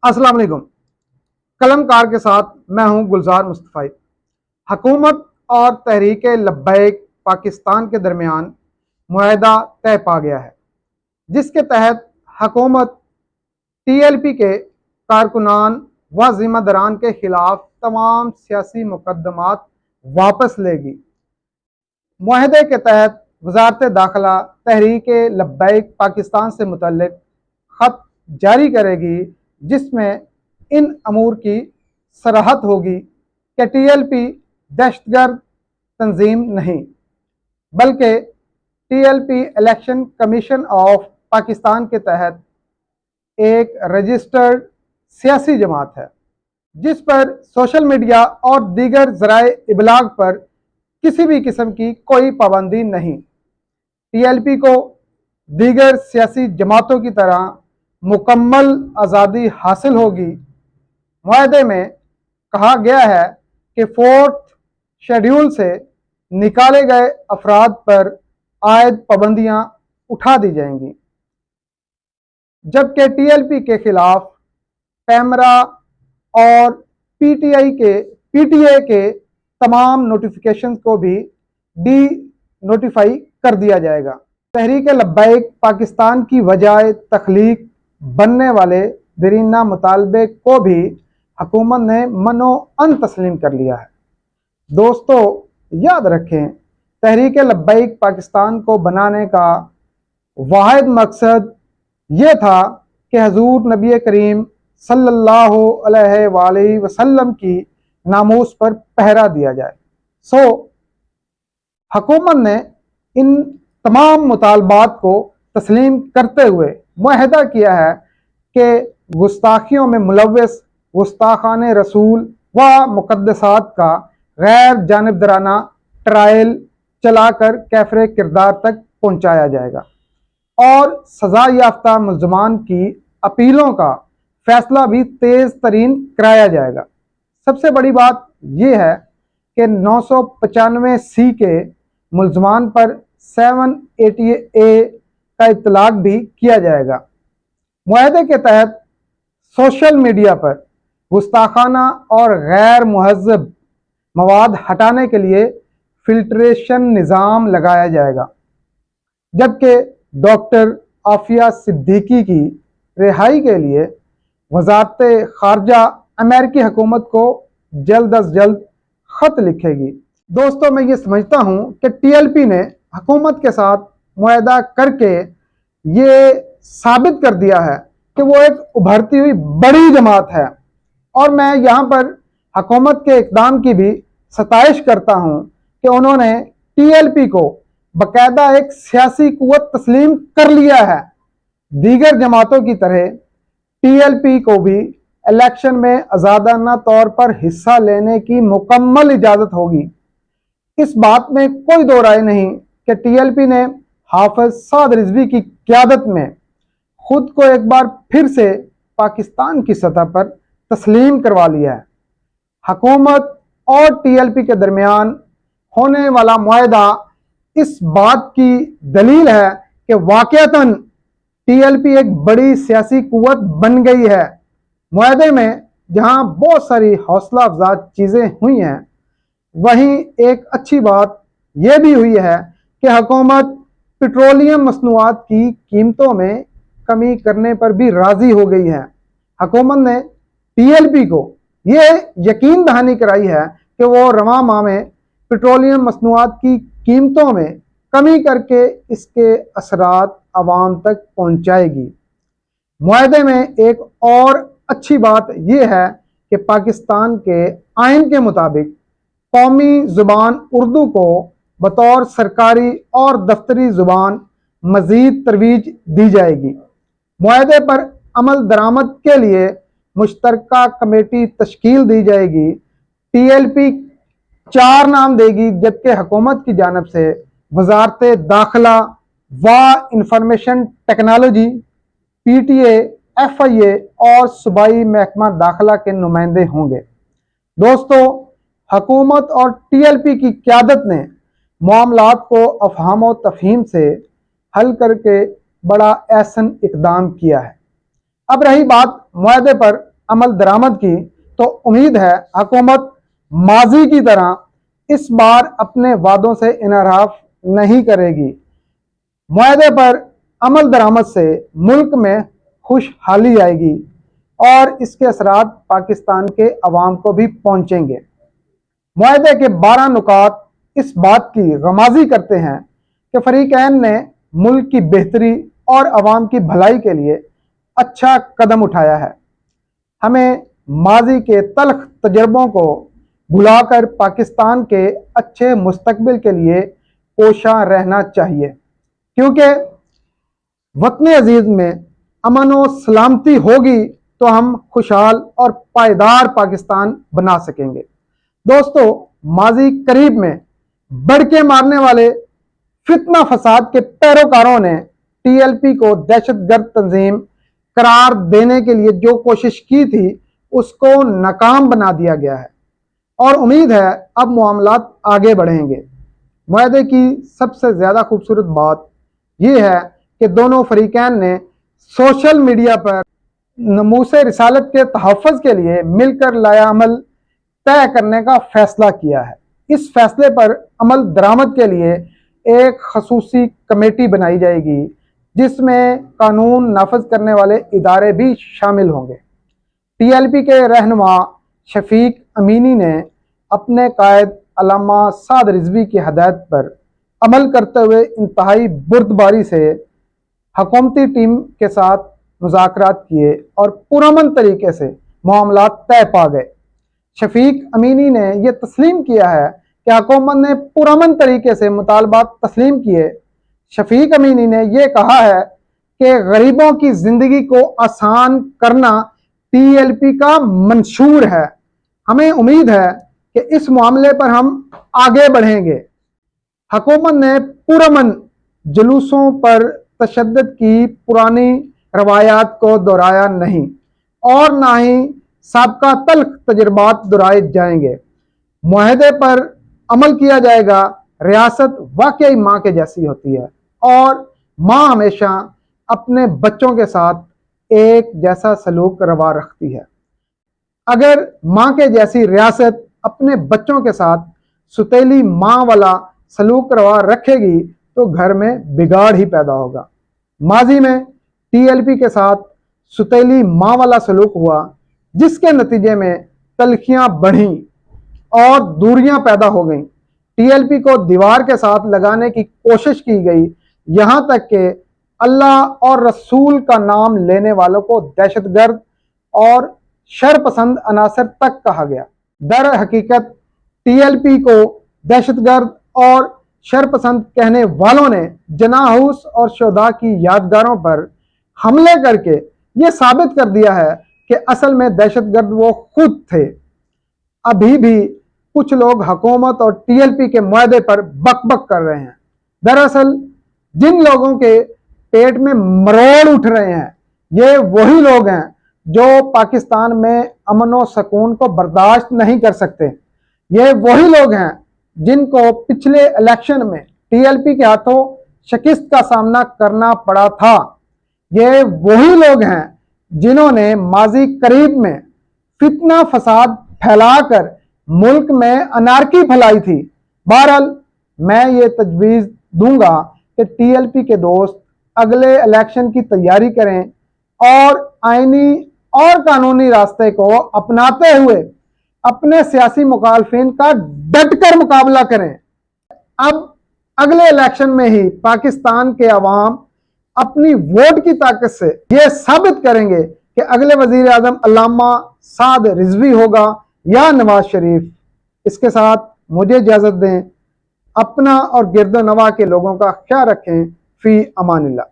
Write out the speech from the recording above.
अस्सलाम वालेकुम। कलमकार के साथ मैं हूं गुलजार मुस्तफ़ा। हुकूमत और तहरीक लब्बैक पाकिस्तान के दरमियान मुआहदा तय पा गया है, जिसके तहत हुकूमत TLP के कारकुनान व ज़िम्मेदारान के खिलाफ तमाम सियासी मुकदमात वापस लेगी। मुआहदे के तहत वज़ारत दाखिला तहरीक लब्बैक पाकिस्तान से मुतल्लिक ख़त जारी करेगी, जिसमें इन अमूर की सराहत होगी कि TLP दहशतगर्द तंजीम नहीं, बल्कि TLP election commission of Pakistan के तहत एक रजिस्टर्ड सियासी जमात है, जिस पर सोशल मीडिया और दीगर ज़राए इबलाग पर किसी भी किस्म की कोई पाबंदी नहीं। TLP को दीगर सियासी जमातों की तरह मुकम्मल आज़ादी हासिल होगी। मुआहदे में कहा गया है कि 4th शेड्यूल से निकाले गए अफराद पर आयद पाबंदियां उठा दी जाएंगी, जबकि TLP के खिलाफ पैमरा और PTA के तमाम नोटिफिकेशन को भी डी नोटिफाई कर दिया जाएगा। तहरीक लब्बैक पाकिस्तान की वजह तख्लीक बनने वाले दरीना मुतालबे को भी हुकूमत ने मनो अन तस्लीम कर लिया है। दोस्तों, याद रखें, तहरीक लब्बैक पाकिस्तान को बनाने का वाहिद मकसद ये था कि हजूर नबी करीम सल्लल्लाहु अलैहि वसल्लम की नामूस पर पहरा दिया जाए। हुकूमत ने इन तमाम मुतालबात को तस्लीम करते हुए मुआहदा किया है कि गुस्ताखियों में मुलव्वस गुस्ताखान रसूल व मुकद्दसात का गैर जानिबदाराना ट्रायल चलाकर कैफरे किरदार तक पहुँचाया जाएगा और सजा याफ्ता मुल्ज़मान की अपीलों का फैसला भी तेज़ तरीन कराया जाएगा। सबसे बड़ी बात यह है कि 995C के मुल्ज़मान पर 780A का इतलाक भी किया जाएगा। मुआहदे के तहत सोशल मीडिया पर गुस्ताखाना और गैर मुहज़्ज़ब मवाद हटाने के लिए फिल्ट्रेशन निज़ाम लगाया जाएगा, जबकि डॉक्टर आफिया सिद्दीकी की रिहाई के लिए वज़ारत ख़ारजा अमेरिकी हुकूमत को जल्द अज जल्द ख़त लिखेगी। दोस्तों, मैं ये समझता हूँ कि TLP ने हुकूमत के साथ मुआहदा करके ये साबित कर दिया है कि वो एक उभरती हुई बड़ी जमात है, और मैं यहाँ पर हुकूमत के इक़दाम की भी सताइश करता हूँ कि उन्होंने TLP को बाकायदा एक सियासी कुव्वत तस्लीम कर लिया है। दीगर जमातों की तरह TLP को भी इलेक्शन में आज़ादाना तौर पर हिस्सा लेने की मुकम्मल इजाज़त होगी। इस बात में कोई दो राय नहीं कि TLP ने हाफिज साद रिजवी की क़यादत में खुद को एक बार फिर से पाकिस्तान की सतह पर तस्लीम करवा लिया है। हुकूमत और TLP के दरमियान होने वाला मुआहदा इस बात की दलील है कि वाक़यातन TLP एक बड़ी सियासी कुव्वत बन गई है। मुआहदे में जहां बहुत सारी हौसला अफजा चीज़ें हुई हैं, वहीं एक अच्छी बात यह भी हुई है कि हुकूमत पेट्रोलियम मसनूआत की कीमतों में कमी करने पर भी राज़ी हो गई है। हुकूमत ने TLP को यह यकीन दहानी कराई है कि वो रवां माह में पेट्रोलियम मसनूआत की कीमतों में कमी करके इसके असरात आवाम तक पहुँचाएगी। मुआहदे में एक और अच्छी बात यह है कि पाकिस्तान के आइन के मुताबिक कौमी ज़ुबान उर्दू को बतौर सरकारी और दफ्तरी ज़ुबान मज़ीद तरवीज दी जाएगी। मुआहदे पर अमल दरामद के लिए मुश्तरका कमेटी तश्कील दी जाएगी। TLP 4 नाम देगी, जबकि हुकूमत की जानिब से वज़ारत दाखिला व इंफॉर्मेशन टेक्नोलॉजी, PTA, FIA और सूबाई महकमा दाखिला के नुमाइंदे होंगे। दोस्तों, हुकूमत और TLP की क़यादत ने मामलात को अफ़हाम व तफ़हीम से हल करके बड़ा एहसन इक़दाम किया है। अब रही बात मुआहदे पर अमल दरामद की तो उम्मीद है हुकूमत माजी की तरह इस बार अपने वादों से इनहराफ नहीं करेगी। मुआहदे पर अमल दरामद से मुल्क में खुशहाली आएगी और इसके असरात पाकिस्तान के अवाम को भी पहुँचेंगे। मुआहदे के 12 नुकात इस बात की गमाजी करते हैं कि फरीकैन ने मुल्क की बेहतरी और अवाम की भलाई के लिए अच्छा कदम उठाया है। हमें माजी के तल्ख तजर्बों को भुलाकर पाकिस्तान के अच्छे मुस्तकबिल के लिए कोशां रहना चाहिए, क्योंकि वतन अजीज में अमन व सलामती होगी तो हम खुशहाल और पायदार पाकिस्तान बना सकेंगे। दोस्तों, माजी करीब में बढ़ के मारने वाले फितना फसाद के पैरोकारों ने टीएलपी को दहशतगर्द तंजीम करार देने के लिए जो कोशिश की थी उसको नाकाम बना दिया गया है और उम्मीद है अब मामलात आगे बढ़ेंगे। मुआहदे की सबसे ज़्यादा खूबसूरत बात यह है कि दोनों फरीकैन ने सोशल मीडिया पर नमूसे रिसालत के तहफ़्फ़ुज़ के लिए मिलकर लायामल तय करने का फैसला किया है। इस फैसले पर अमल दरामद के लिए एक खसूसी कमेटी बनाई जाएगी जिसमें कानून नाफज करने वाले इदारे भी शामिल होंगे। टीएलपी के रहनुमा शफीक अमीनी ने अपने कायद अल्लामा साद रिजवी की हदायत पर अमल करते हुए इंतहाई बुर्दबारी से हुकूमती टीम के साथ मुज़ाकरात किए और पुरअमन तरीके से मामलात तय पा गए। शफीक अमीनी ने यह तस्लीम किया है कि हुकूमत ने पुरअमन तरीके से मुतालबात तस्लीम किए। शफीक अमीनी ने यह कहा है कि गरीबों की जिंदगी को आसान करना टीएलपी का मंशूर है। हमें उम्मीद है कि इस मामले पर हम आगे बढ़ेंगे। हुकूमत ने पुरअमन जुलूसों पर तशद्दुद की पुरानी रवायात को दोहराया नहीं और ना ही साबका तल्ख तजर्बात दोहराए जाएंगे। मुआहदे पर अमल किया जाएगा। रियासत वाकई माँ के जैसी होती है और माँ हमेशा अपने बच्चों के साथ एक जैसा सलूक रवा रखती है। अगर माँ के जैसी रियासत अपने बच्चों के साथ सुतीली माँ वाला सलूक रवा रखेगी तो घर में बिगाड़ ही पैदा होगा। माजी में टीएलपी के साथ सुतीली माँ वाला सलूक हुआ, जिसके नतीजे में तलखियां बढ़ी और दूरियां पैदा हो गईं। टीएलपी को दीवार के साथ लगाने की कोशिश की गई, यहां तक कि अल्लाह और रसूल का नाम लेने वालों को दहशतगर्द और शरपसंद अनासर तक कहा गया। दर हकीकत टीएलपी को दहशतगर्द और शरपसंद कहने वालों ने जनाहुस और शोधा की यादगारों पर हमले करके ये साबित कर दिया है कि असल में दहशतगर्द वो खुद थे। अभी भी कुछ लोग हुकूमत और टीएलपी के मुआहदे पर बकबक कर रहे हैं। दरअसल जिन लोगों के पेट में मरोड़ उठ रहे हैं ये वही लोग हैं जो पाकिस्तान में अमन व सुकून को बर्दाश्त नहीं कर सकते। ये वही लोग हैं जिनको पिछले इलेक्शन में टीएलपी के हाथों शिकस्त का सामना करना पड़ा था। ये वही लोग हैं जिन्होंने माजी करीब में फितना फसाद फैलाकर मुल्क में अनारकी फैलाई थी। बहरहाल मैं ये तजवीज़ दूंगा कि टीएलपी के दोस्त अगले इलेक्शन की तैयारी करें और आईनी और कानूनी रास्ते को अपनाते हुए अपने सियासी मुखालफिन का डटकर मुकाबला करें। अब अगले इलेक्शन में ही पाकिस्तान के अवाम अपनी वोट की ताकत से ये साबित करेंगे कि अगले वजीर आजम अल्लामा साद रिजवी होगा या नवाज शरीफ। इसके साथ मुझे इजाज़त दें। अपना और गिरदो नवा के लोगों का ख्याल रखें। फी अमानिल्लाह।